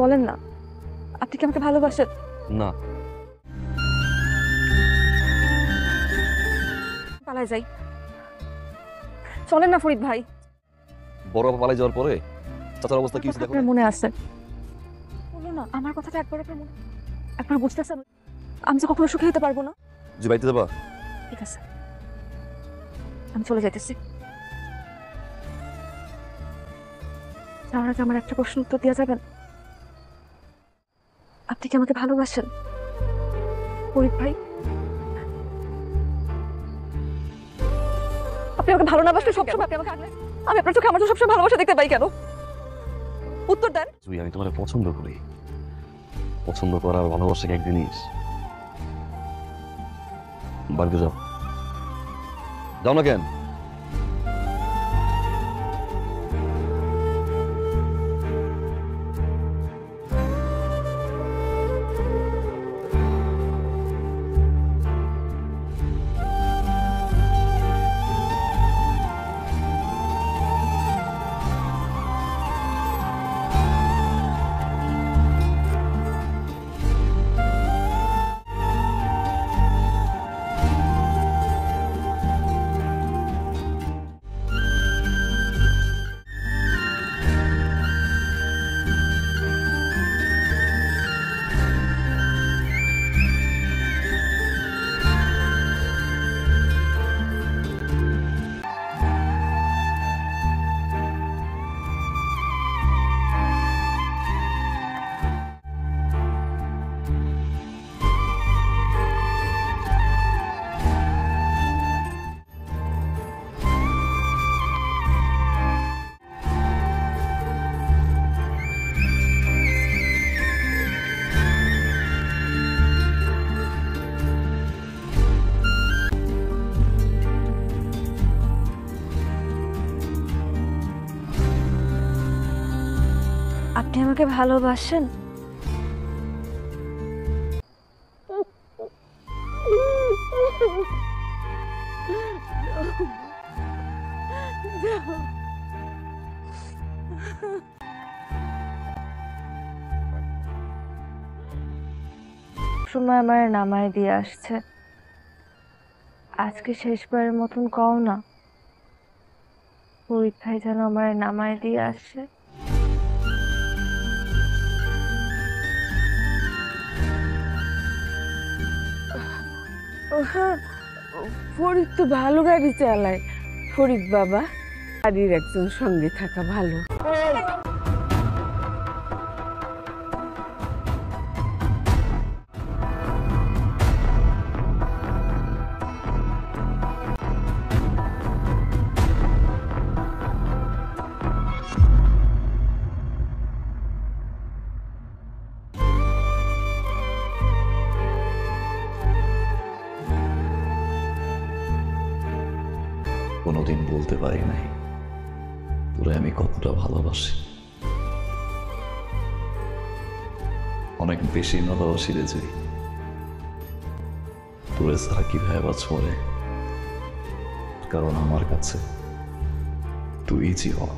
বলেন না, আপনি কি আমাকে ভালোবাসেন? না। পালাই যাই, চলেন না ফরিদ ভাই। বড় আপা পালাই যাওয়ার পরে চাচার অবস্থা কি হয়েছে দেখো। আপনার মনে আছে? বলো না, আমার কথাটা একবার আপনার মনে, একবার বুঝতেছেন আমি তো কখনো সুখী হতে পারবো না। যে বাড়িতে যাবা? ঠিক আছে, আমি চলে যাইতেছি। যাওয়ার আগে আমার একটা প্রশ্ন উত্তর দেওয়া যাবেন? আপনি কি আমাকে ভালোবাসেন ফরিদ ভাই? আপনি আমাকে ভালো না বাসলে সবসময় আপনি আমাকে আগলে, আমি আপনার চোখে আমার তো সবসময় ভালোবাসা দেখতে পাই কেন? উত্তর দেন। জুই, আমি তোমার পছন্দ করি। পছন্দ করা আর ভালোবাসা এক জিনিস। বাড়িতে যাও। যাও না কেন? আপনি আমাকে ভালোবাসেন? সময় আমার নামায় দিয়ে আসছে, আজকে শেষবারের মতন কও না পরীক্ষায় যেন আমার নামায় দিয়ে আসে। ফরিদ তো ভালো গাড়ি চালায়। ফরিদ বাবা, গাড়ির একজন সঙ্গে থাকা ভালো। কোনোদিন বলতে পারি নাই তোরে আমি কতটা ভালোবাসি। অনেক বেশি ভালোবাসি রে জুই। তোরে ছাড়া কিভাবে বাঁচব রে? কারণ আমার কাছে তুই জীবন।